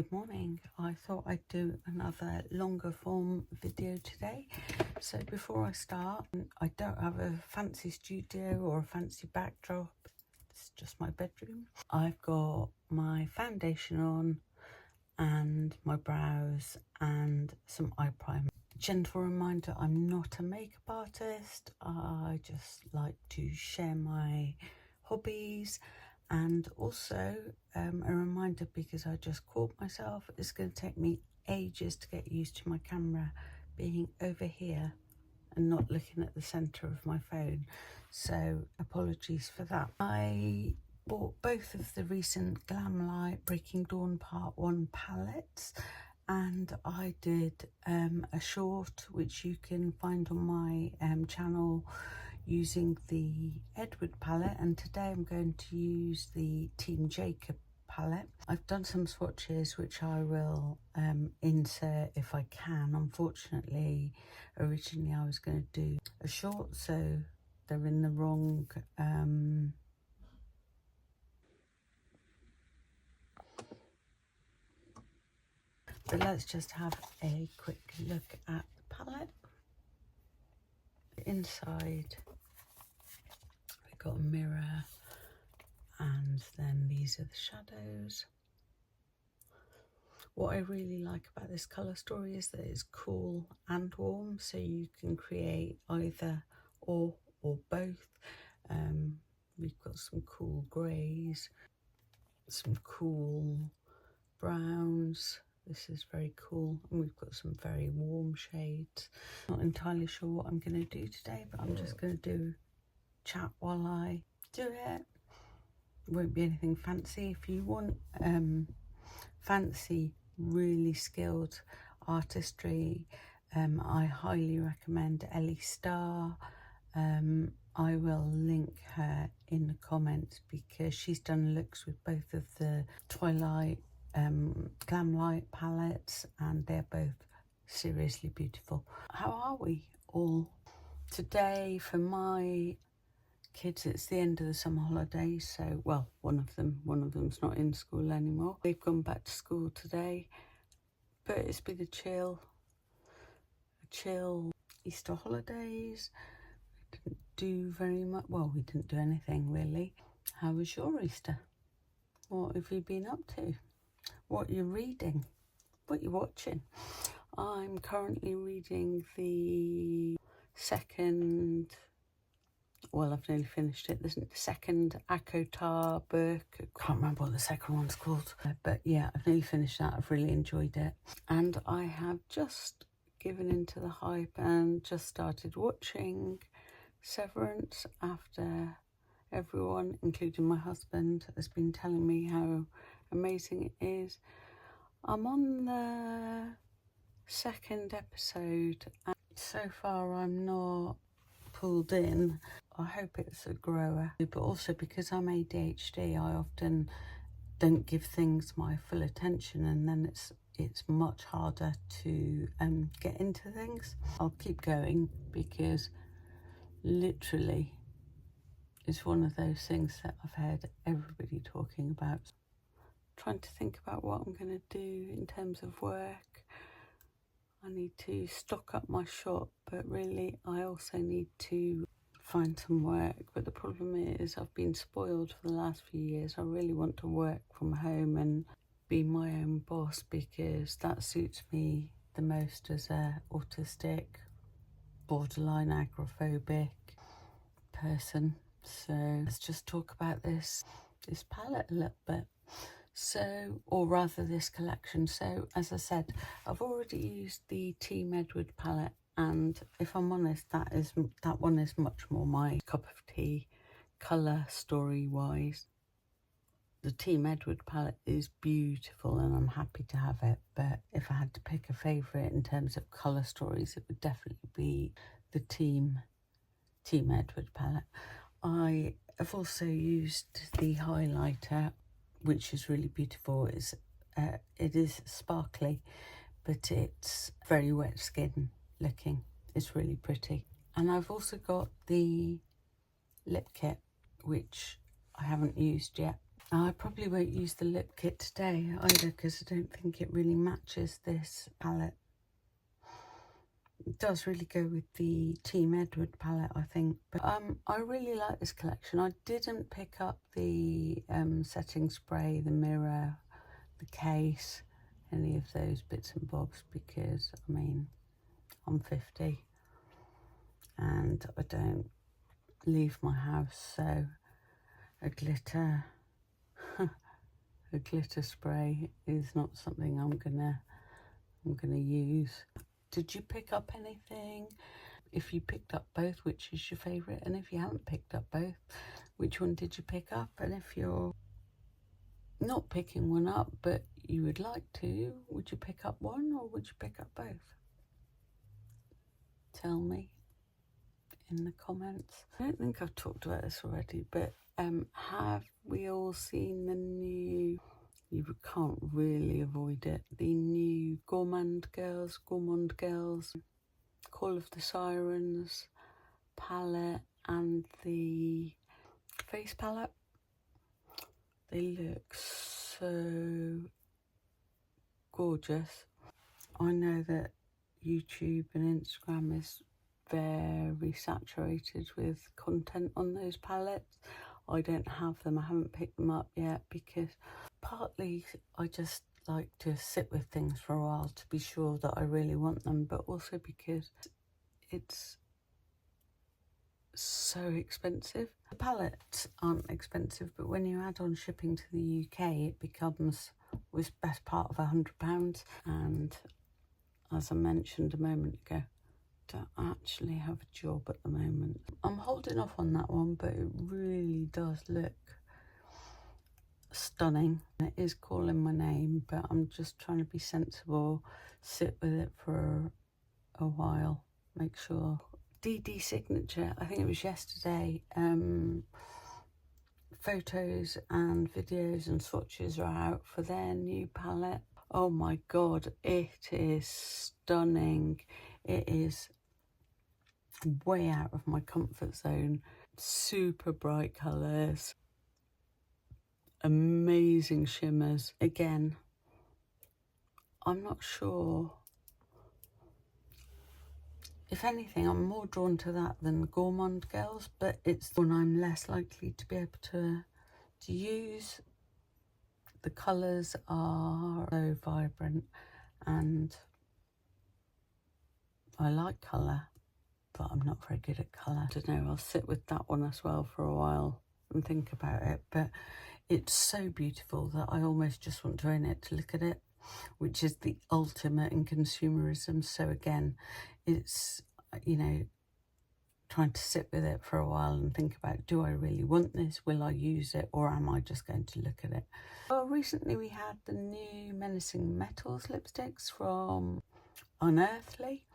Good morning. I thought I'd do another longer form video today. So before I start, I don't have a fancy studio or a fancy backdrop. It's just my bedroom. I've got my foundation on and my brows and some eye primer. Gentle reminder, I'm not a makeup artist. I just like to share my hobbies. And also a reminder, because I just caught myself, it's going to take me ages to get used to my camera being over here and not looking at the centre of my phone. So apologies for that. I bought both of the recent Glamlite Breaking Dawn Part 1 palettes, and I did a short which you can find on my channel using the Edward palette, and today I'm going to use the Team Jacob palette. I've done some swatches which I will insert if I can. Unfortunately, originally I was going to do a short, so they're in the wrong but let's just have a quick look at the palette. Inside we've got a mirror, and then these are the shadows. What I really like about this colour story is that it's cool and warm, so you can create either or both. We've got some cool greys, some cool browns. This is very cool, and we've got some very warm shades. Not entirely sure what I'm going to do today, but I'm just going to do chat while I do it. Won't be anything fancy. If you want fancy, really skilled artistry, I highly recommend Ellie Starr. I will link her in the comments because she's done looks with both of the Twilight Glamlite palettes, and they're both seriously beautiful. How are we all? Today for my kids, it's the end of the summer holidays, so, well, one of them's not in school anymore. They've gone back to school today, but it's been a chill Easter holidays. We didn't do very much. Well, we didn't do anything really. How was your Easter? What have you been up to? What you're reading? What you're watching? I'm currently reading the second, well, I've nearly finished it. There's the second Akotar book. I can't remember what the second one's called. But yeah, I've nearly finished that. I've really enjoyed it. And I have just given into the hype and just started watching Severance after everyone, including my husband, has been telling me how amazing it is. I'm on the second episode, and so far I'm not pulled in. I hope it's a grower, but also because I'm ADHD, I often don't give things my full attention, and then it's much harder to get into things. I'll keep going because literally it's one of those things that I've heard everybody talking about. Trying to think about what I'm going to do in terms of work. I need to stock up my shop, but really I also need to find some work. But the problem is I've been spoiled for the last few years. I really want to work from home and be my own boss, because that suits me the most as a autistic, borderline agoraphobic person. So let's just talk about this palette a little bit. So, or rather this collection. So as I said, I've already used the Team Edward palette, and if I'm honest, that one is much more my cup of tea, colour story wise. The Team Edward palette is beautiful and I'm happy to have it, but if I had to pick a favourite in terms of colour stories, it would definitely be the Team Edward palette. I have also used the highlighter, which is really beautiful. It is sparkly, but it's very wet skin looking. It's really pretty. And I've also got the lip kit, which I haven't used yet. I probably won't use the lip kit today either because I don't think it really matches this palette. It does really go with the Team Edward palette, I think. But I really like this collection. I didn't pick up the setting spray, the mirror, the case, any of those bits and bobs because, I mean, I'm 50 and I don't leave my house, so a glitter spray is not something I'm gonna use. Did you pick up anything? If you picked up both, which is your favourite? And if you haven't picked up both, which one did you pick up? And if you're not picking one up but you would like to, would you pick up one or would you pick up both? Tell me in the comments. I don't think I've talked about this already, but have we all seen the new, you can't really avoid it, the new Gourmand Girls, Call of the Sirens palette and the face palette? They look so gorgeous. I know that YouTube and Instagram is very saturated with content on those palettes. I don't have them, I haven't picked them up yet because partly I just like to sit with things for a while to be sure that I really want them, but also because it's so expensive. The palettes aren't expensive, but when you add on shipping to the UK, it becomes was best part of £100. And as I mentioned a moment ago, don't actually have a job at the moment. I'm holding off on that one, but it really does look stunning. It is calling my name, but I'm just trying to be sensible, sit with it for a while, make sure. DD Signature, I think it was yesterday, photos and videos and swatches are out for their new palette. Oh my god, it is stunning. It is way out of my comfort zone. Super bright colours, amazing shimmers. Again, I'm not sure. If anything, I'm more drawn to that than the Gourmand Girls, but it's the one I'm less likely to be able to use. The colours are so vibrant and I like colour, but I'm not very good at colour. I don't know, I'll sit with that one as well for a while and think about it, but it's so beautiful that I almost just want to own it to look at it, which is the ultimate in consumerism. So again, it's, you know, trying to sit with it for a while and think about, do I really want this? Will I use it? Or am I just going to look at it? Well, recently we had the new Menacing Metals lipsticks from Unearthly.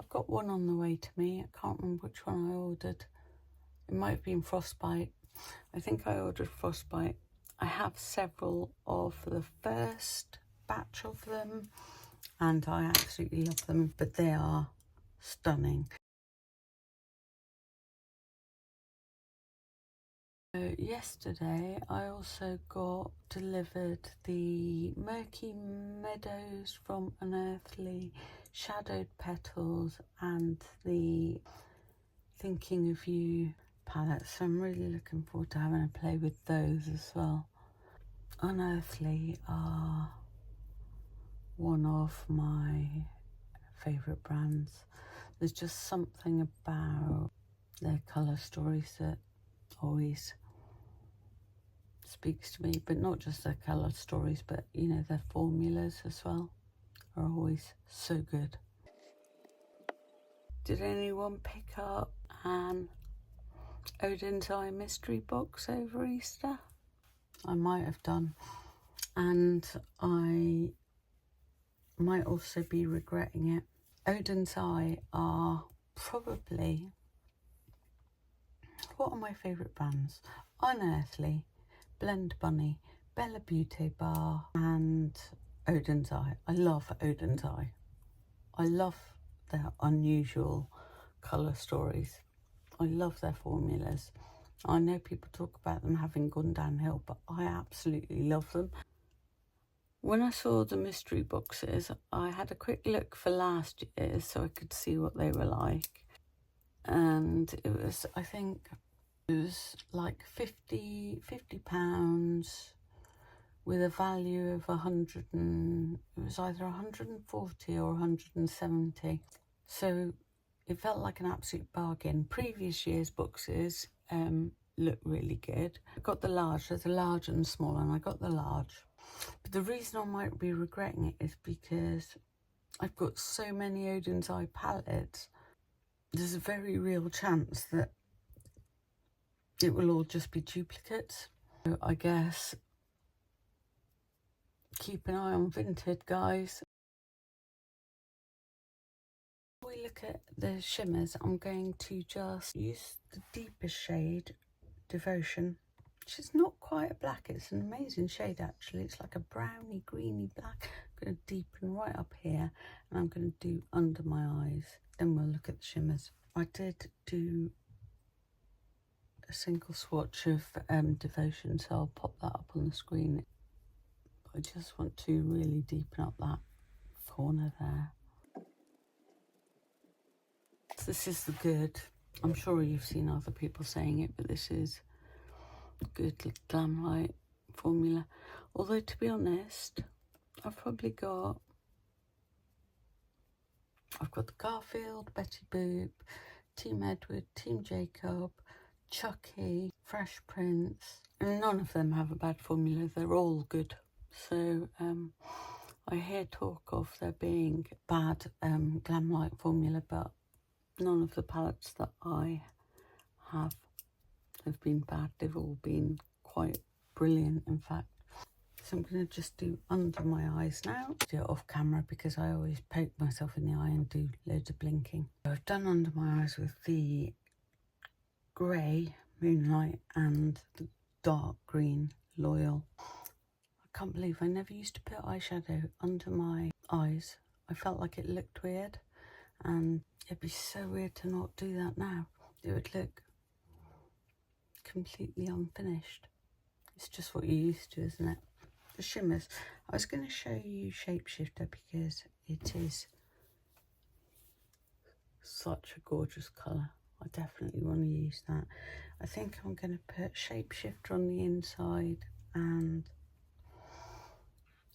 I've got one on the way to me. I can't remember which one I ordered. It might have been Frostbite. I think I ordered Frostbite. I have several of the first batch of them and I absolutely love them, but they are stunning. Yesterday I also got delivered the Murky Meadows from Unearthly, Shadowed Petals and the Thinking of You palette, so I'm really looking forward to having a play with those as well. Unearthly are one of my favourite brands. There's just something about their colour stories that always speaks to me, but not just their colour stories, but you know, their formulas as well are always so good. Did anyone pick up an Odin's Eye mystery box over Easter? I might have done, and I might also be regretting it. Odin's Eye are probably, what are my favourite brands? Unearthly, Blend Bunny, Bella Beauty Bar and Odin's Eye. I love Odin's Eye. I love their unusual colour stories. I love their formulas. I know people talk about them having gone downhill, but I absolutely love them. When I saw the mystery boxes, I had a quick look for last year so I could see what they were like. And it was, I think, it was like £50 with a value of 100 and it was either 140 or 170. So it felt like an absolute bargain. Previous year's boxes look really good. I got the large, there's a large and small, and I got the large. But the reason I might be regretting it is because I've got so many Odin's Eye palettes. There's a very real chance that it will all just be duplicates. So I guess keep an eye on Vinted, guys. When we look at the shimmers, I'm going to just use the deepest shade, Devotion, which is not quite a black. It's an amazing shade, actually. It's like a browny, greeny black. I'm going to deepen right up here, and I'm going to do under my eyes. Then we'll look at the shimmers. I did do a single swatch of Devotion, so I'll pop that up on the screen. I just want to really deepen up that corner there. This is the good. I'm sure you've seen other people saying it, but this is good Glamlite formula. Although, to be honest, I've the Garfield, Betty Boop, Team Edward, Team Jacob, Chucky, Fresh Prince, and none of them have a bad formula. They're all good. So I hear talk of there being bad Glamlite formula, but none of the palettes that I have been bad. They've all been quite brilliant, in fact. So I'm going to just do under my eyes now. Do it off camera because I always poke myself in the eye and do loads of blinking. So I've done under my eyes with the grey Moonlight and the dark green Loyal. I can't believe I never used to put eyeshadow under my eyes. I felt like it looked weird, and it'd be so weird to not do that now. It would look completely unfinished. It's just what you're used to, isn't it? The shimmers. I was going to show you Shapeshifter because it is such a gorgeous colour. I definitely want to use that. I think I'm going to put Shapeshifter on the inside and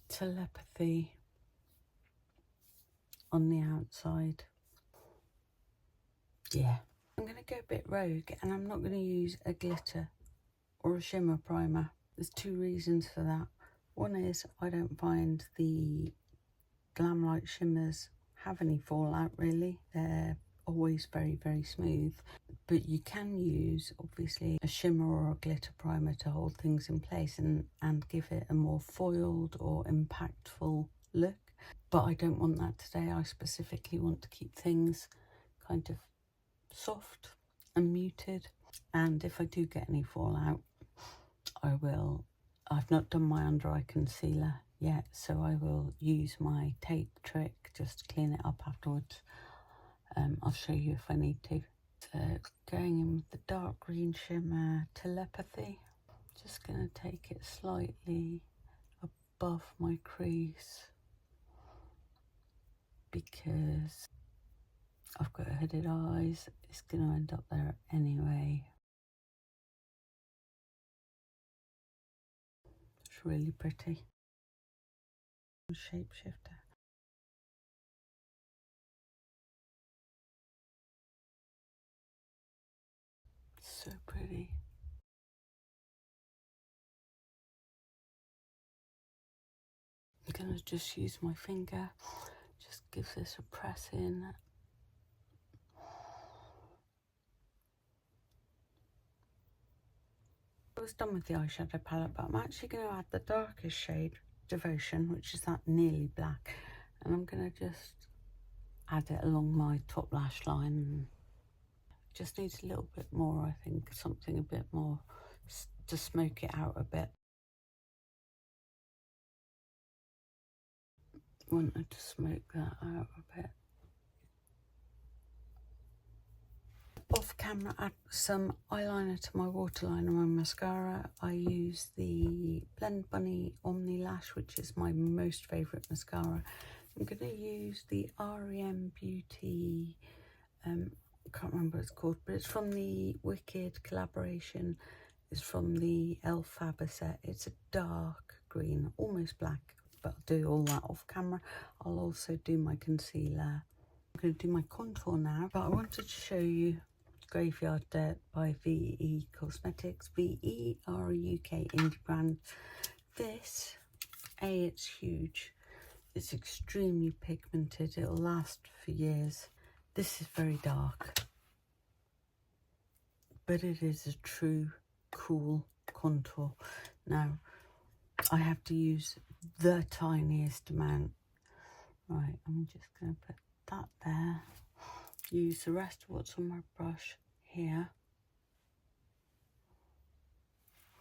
Telepathy on the outside. Yeah. I'm going to go a bit rogue, and I'm not going to use a glitter or a shimmer primer. There's two reasons for that. One is I don't find the Glamlite shimmers have any fallout, really. They're always very, very smooth. But you can use, obviously, a shimmer or a glitter primer to hold things in place and give it a more foiled or impactful look. But I don't want that today. I specifically want to keep things kind of soft and muted. And if I do get any fallout, I've not done my under eye concealer yet, so I will use my tape trick just to clean it up afterwards. I'll show you if I need to. So going in with the dark green shimmer, Telepathy. Just going to take it slightly above my crease because I've got hooded eyes. It's going to end up there anyway. It's really pretty. Shapeshifter. So pretty. I'm going to just use my finger, just give this a press in. I was done with the eyeshadow palette, but I'm actually going to add the darkest shade, Devotion, which is that nearly black, and I'm going to just add it along my top lash line. Just needs a little bit more, I think, something a bit more to smoke it out a bit. Wanted to smoke that out a bit. off camera, add some eyeliner to my waterline and my mascara. I use the Blend Bunny Omni Lash, which is my most favourite mascara. I'm going to use the REM Beauty, I can't remember what it's called, but it's from the Wicked collaboration. It's from the Elphaba set. It's a dark green, almost black, but I'll do all that off camera. I'll also do my concealer. I'm going to do my contour now, but I wanted to show you Graveyard Dirt by VE Cosmetics. VE are a UK indie brand. This, it's huge. It's extremely pigmented. It'll last for years. This is very dark, but it is a true cool contour. Now, I have to use the tiniest amount. Right, I'm just going to put that there. Use the rest of what's on my brush here.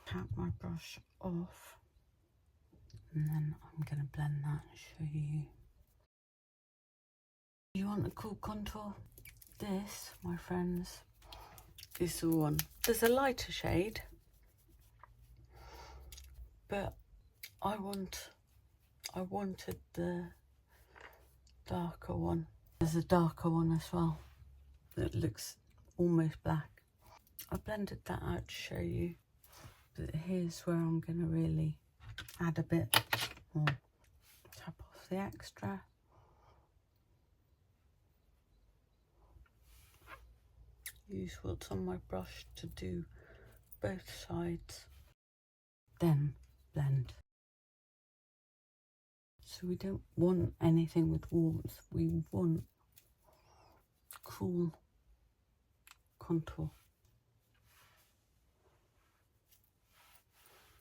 Tap my brush off. And then I'm going to blend that and show you. You want a cool contour? This, my friends, is the one. There's a lighter shade, but I wanted the darker one. There's a darker one as well that looks almost black. I blended that out to show you, but here's where I'm going to really add a bit more. Tap off the extra. Use what's on my brush to do both sides. Then blend. So we don't want anything with warmth. We want cool contour.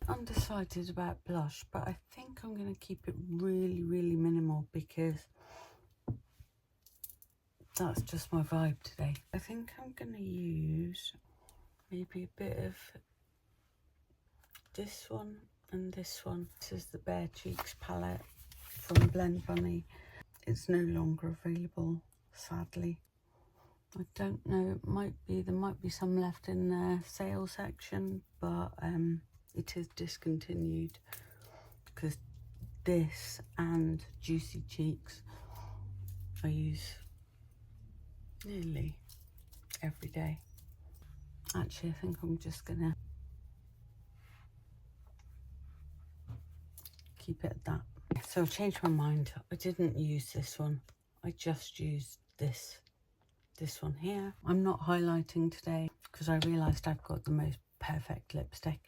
Undecided about blush, but I think I'm going to keep it really, really minimal because that's just my vibe today. I think I'm going to use maybe a bit of this one and this one. This is the Bare Cheeks palette from Blend Bunny. It's no longer available, sadly. I don't know, there might be some left in the sale section, but it is discontinued because this and Juicy Cheeks I use nearly every day. Actually, I think I'm just gonna keep it at that. So I changed my mind. I didn't use this one. I just used this one here. I'm not highlighting today because I realised I've got the most perfect lipstick.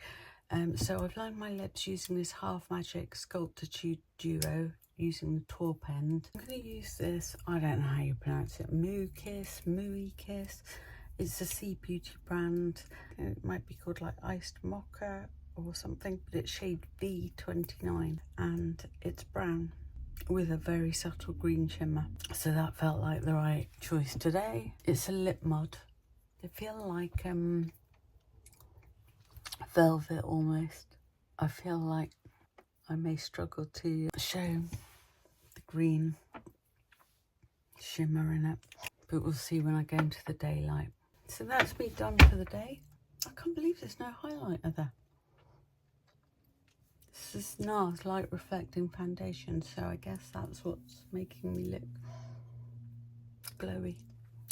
So I've lined my lips using this Half Magic Sculptitude Duo using the Taupe end. I'm going to use this, I don't know how you pronounce it, Mooekiss. It's a Sea Beauty brand. It might be called like Iced Mocha or something, but it's shade V29 and it's brown with a very subtle green shimmer. So that felt like the right choice today. It's a lip mod. They feel like velvet almost. I feel like I may struggle to show the green shimmer in it, but we'll see when I go into the daylight. So that's me done for the day. I can't believe there's no highlighter there. This is NARS Light Reflecting Foundation, so I guess that's what's making me look glowy.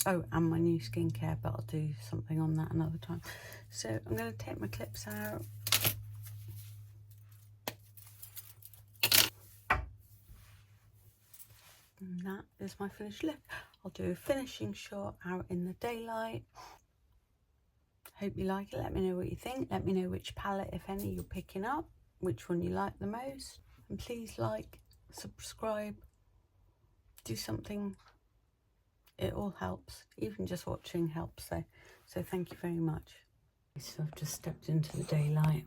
Oh, and my new skincare, but I'll do something on that another time. So I'm going to take my clips out. And that is my finished look. I'll do a finishing shot out in the daylight. Hope you like it. Let me know what you think. Let me know which palette, if any, you're picking up, which one you like the most. And please like, subscribe, do something. It all helps. Even just watching helps. So thank you very much. So I've just stepped into the daylight.